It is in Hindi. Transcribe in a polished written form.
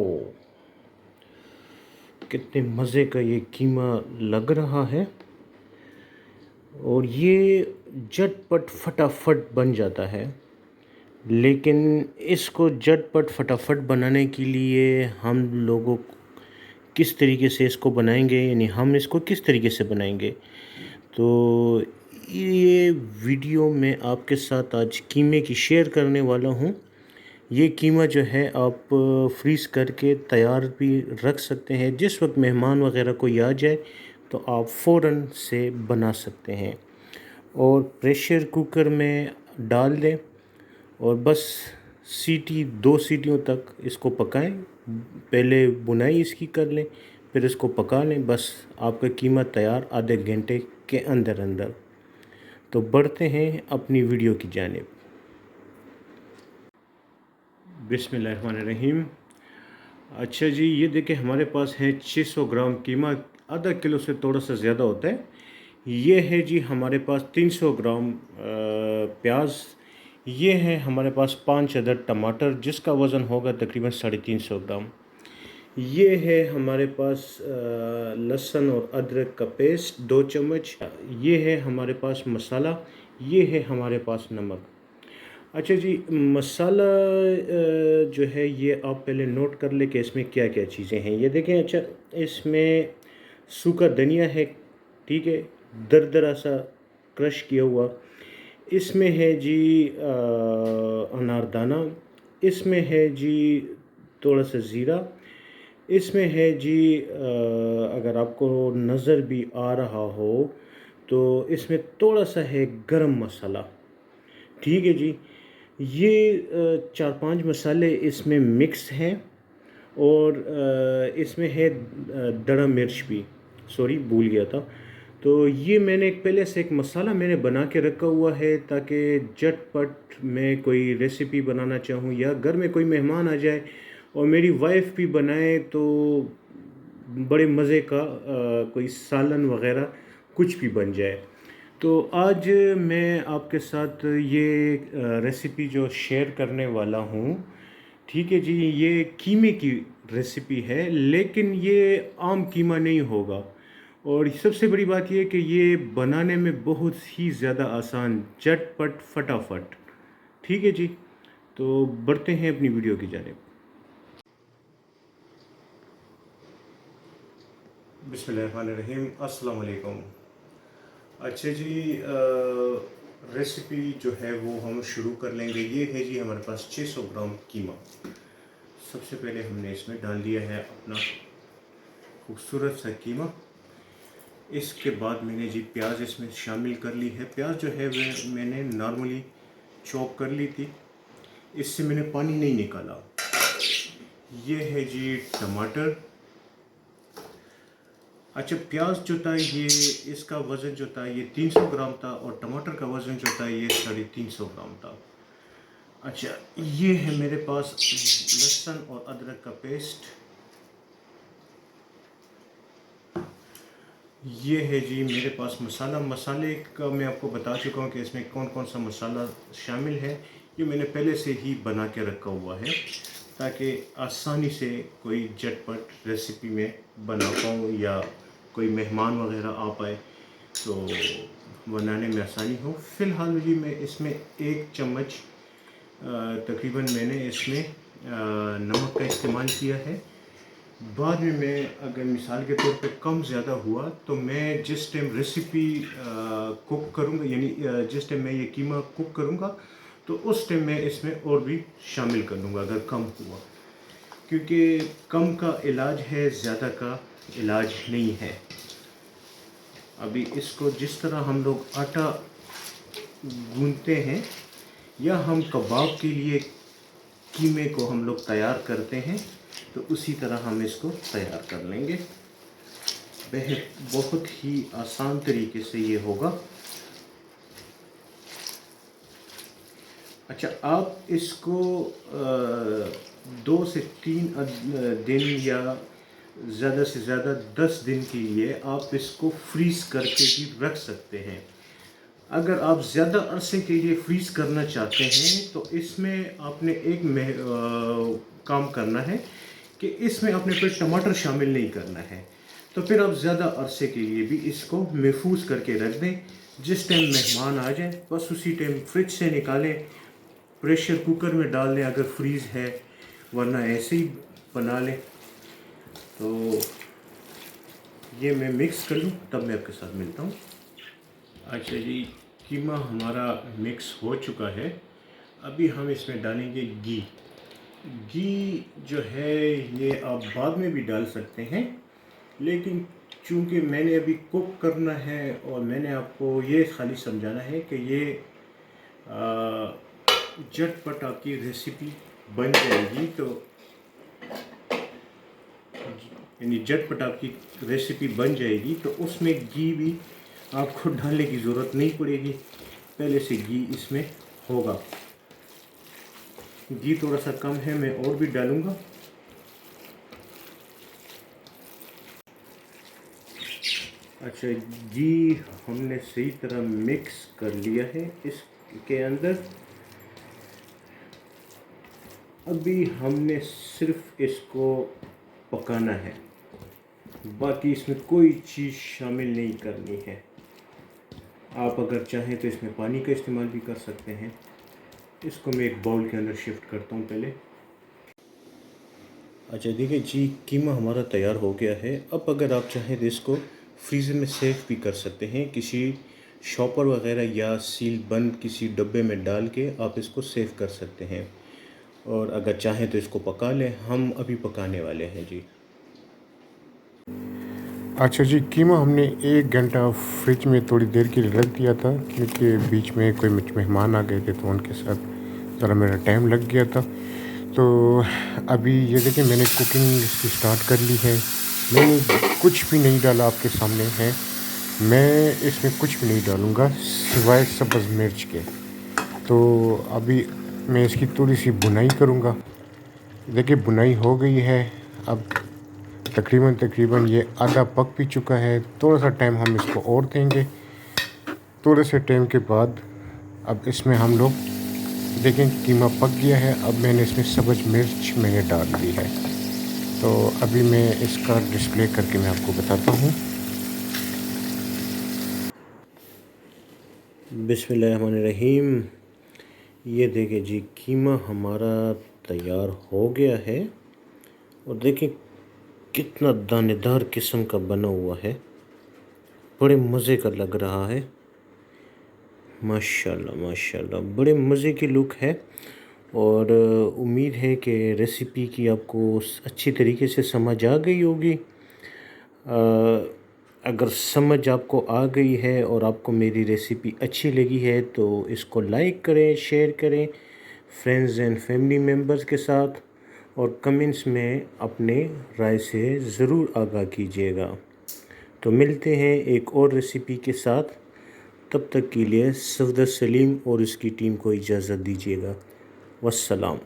वाओ, कितने मज़े का ये कीमा लग रहा है। और ये झटपट फटाफट बन जाता है। लेकिन इसको झटपट फटाफट बनाने के लिए हम लोगों किस तरीके से इसको बनाएंगे, यानी हम इसको किस तरीके से बनाएंगे, तो ये वीडियो मैं आपके साथ आज कीमे की शेयर करने वाला हूँ। ये कीमा जो है आप फ्रीज़ करके तैयार भी रख सकते हैं। जिस वक्त मेहमान वगैरह कोई आ जाए तो आप फ़ौरन से बना सकते हैं। और प्रेशर कुकर में डाल दें और बस सीटी 2 सीटियों तक इसको पकाएं। पहले बुनाई इसकी कर लें, फिर इसको पका लें। बस आपका कीमा तैयार आधे घंटे के अंदर अंदर। तो बढ़ते हैं अपनी वीडियो की जानिब। बिस्मिल्लाहिर्रहमानिर्रहीम। अच्छा जी, ये देखिए हमारे पास है 600 ग्राम कीमा। आधा किलो से थोड़ा सा ज़्यादा होता है। ये है जी हमारे पास 300 ग्राम प्याज। ये है हमारे पास 5 अदद टमाटर, जिसका वज़न होगा तकरीबन 350 ग्राम। ये है हमारे पास लहसुन और अदरक का पेस्ट 2 चम्मच। ये है हमारे पास मसाला। ये है हमारे पास नमक। अच्छा जी, मसाला जो है ये आप पहले नोट कर ले कि इसमें क्या क्या चीज़ें हैं। ये देखें। अच्छा, इसमें सूखा धनिया है, ठीक है, दरदरा सा क्रश किया हुआ। इसमें है जी अनारदाना। इसमें है जी थोड़ा सा ज़ीरा। इसमें है जी अगर आपको नज़र भी आ रहा हो तो इसमें थोड़ा सा है गरम मसाला, ठीक है जी। ये 4-5 मसाले इसमें मिक्स हैं। और इसमें है दड़ा मिर्च भी, सॉरी भूल गया था। तो ये मैंने पहले से एक मसाला मैंने बना के रखा हुआ है, ताकि झटपट मैं कोई रेसिपी बनाना चाहूँ या घर में कोई मेहमान आ जाए और मेरी वाइफ भी बनाए तो बड़े मज़े का कोई सालन वग़ैरह कुछ भी बन जाए। तो आज मैं आपके साथ ये रेसिपी जो शेयर करने वाला हूँ, ठीक है जी, ये कीमे की रेसिपी है, लेकिन ये आम कीमा नहीं होगा। और सबसे बड़ी बात ये कि ये बनाने में बहुत ही ज़्यादा आसान, झटपट फटाफट। ठीक है जी, तो बढ़ते हैं अपनी वीडियो की जानिब। बिस्मिल्लाहिर्रहमानिर्रहीम, अस्सलाम वालेकुम। अच्छा जी, रेसिपी जो है वो हम शुरू कर लेंगे। ये है जी हमारे पास 600 ग्राम कीमा। सबसे पहले हमने इसमें डाल दिया है अपना खूबसूरत सा कीमा। इसके बाद मैंने जी प्याज इसमें शामिल कर ली है। प्याज जो है वह मैंने नॉर्मली चॉप कर ली थी, इससे मैंने पानी नहीं निकाला। ये है जी टमाटर। अच्छा, प्याज जो था ये इसका वज़न जो था ये 300 ग्राम था, और टमाटर का वज़न जो था ये 350 ग्राम था। अच्छा, ये है मेरे पास लहसुन और अदरक का पेस्ट। ये है जी मेरे पास मसाला। मसाले का मैं आपको बता चुका हूँ कि इसमें कौन कौन सा मसाला शामिल है। ये मैंने पहले से ही बना के रखा हुआ है, ताकि आसानी से कोई झटपट रेसिपी में बना पाऊँ या कोई मेहमान वगैरह आ पाए तो बनाने में आसानी हो। फ़िलहाल जी मैं इसमें 1 चम्मच तकरीबन मैंने इसमें नमक का इस्तेमाल किया है। बाद में मैं अगर मिसाल के तौर पे कम ज़्यादा हुआ तो मैं जिस टाइम रेसिपी कुक करूँगा, यानी जिस टाइम मैं ये कीमा कुक करूँगा तो उस टाइम मैं इसमें और भी शामिल कर दूँगा अगर कम हुआ, क्योंकि कम का इलाज है, ज़्यादा का इलाज नहीं है। अभी इसको जिस तरह हम लोग आटा गूंथते हैं या हम कबाब के लिए कीमे को हम लोग तैयार करते हैं, तो उसी तरह हम इसको तैयार कर लेंगे। वह बहुत ही आसान तरीके से ये होगा। अच्छा, आप इसको 2 से 3 दिन या ज़्यादा से ज़्यादा 10 दिन के लिए आप इसको फ्रीज़ करके भी रख सकते हैं। अगर आप ज़्यादा अरसे के लिए फ्रीज़ करना चाहते हैं तो इसमें आपने एक काम करना है कि इसमें आपने फिर टमाटर शामिल नहीं करना है। तो फिर आप ज़्यादा अरसे के लिए भी इसको महफूज करके रख दें। जिस टाइम मेहमान आ जाए बस उसी टाइम फ्रिज से निकालें, प्रेशर कुकर में डाल दें अगर फ्रीज़ है, वरना ऐसे ही बना लें। तो ये मैं मिक्स कर लूँ तब मैं आपके साथ मिलता हूँ। अच्छा जी, कीमा हमारा मिक्स हो चुका है। अभी हम इसमें डालेंगे घी। घी जो है ये आप बाद में भी डाल सकते हैं, लेकिन चूँकि मैंने अभी कुक करना है और मैंने आपको ये खाली समझाना है कि ये झटपट आपकी रेसिपी बन जाएगी। तो यानी झटपट आपकी रेसिपी बन जाएगी तो उसमें घी भी आपको डालने की ज़रूरत नहीं पड़ेगी, पहले से घी इसमें होगा। घी थोड़ा सा कम है, मैं और भी डालूँगा। अच्छा, घी हमने सही तरह मिक्स कर लिया है इसके अंदर। अभी हमने सिर्फ इसको पकाना है, बाकी इसमें कोई चीज़ शामिल नहीं करनी है। आप अगर चाहें तो इसमें पानी का इस्तेमाल भी कर सकते हैं। इसको मैं एक बाउल के अंदर शिफ्ट करता हूँ पहले। अच्छा देखिए जी, कीमा हमारा तैयार हो गया है। अब अगर आप चाहें तो इसको फ्रीज़र में सेव भी कर सकते हैं, किसी शॉपर वगैरह या सील बंद किसी डब्बे में डाल के आप इसको सेव कर सकते हैं। और अगर चाहें तो इसको पका लें, हम अभी पकाने वाले हैं जी। अच्छा जी, कीमा हमने 1 घंटा फ्रिज में थोड़ी देर के लिए रख दिया था, क्योंकि बीच में कोई मेहमान आ गए थे तो उनके साथ ज़रा मेरा टाइम लग गया था। तो अभी ये देखिए मैंने कुकिंग इसकी स्टार्ट कर ली है। मैंने कुछ भी नहीं डाला, आपके सामने है। मैं इसमें कुछ भी नहीं डालूँगा सिवाय सब्ज़ मिर्च के। तो अभी मैं इसकी थोड़ी सी भुनाई करूँगा। देखिए भुनाई हो गई है। अब तकरीबन ये आधा पक भी चुका है। थोड़ा सा टाइम हम इसको और देंगे। थोड़े से टाइम के बाद अब इसमें हम लोग देखें कीमा पक गया है। अब मैंने इसमें सब्ज़ मिर्च डाल दी है। तो अभी मैं इसका डिस्प्ले करके मैं आपको बताता हूँ। बिस्मिल्लाहिर्रहमानिर्रहीम। ये देखिए जी, कीमा हमारा तैयार हो गया है और देखिए कितना दानेदार किस्म का बना हुआ है, बड़े मज़े का लग रहा है। माशाल्लाह माशाल्लाह, बड़े मज़े की लुक है। और उम्मीद है कि रेसिपी की आपको अच्छी तरीके से समझ आ गई होगी। अगर समझ आपको आ गई है और आपको मेरी रेसिपी अच्छी लगी है तो इसको लाइक करें, शेयर करें फ्रेंड्स एंड फैमिली मेम्बर्स के साथ, और कमेंट्स में अपने राय से ज़रूर आगाह कीजिएगा। तो मिलते हैं एक और रेसिपी के साथ। तब तक के लिए सफदर सलीम और इसकी टीम को इजाज़त दीजिएगा। वस्सलाम।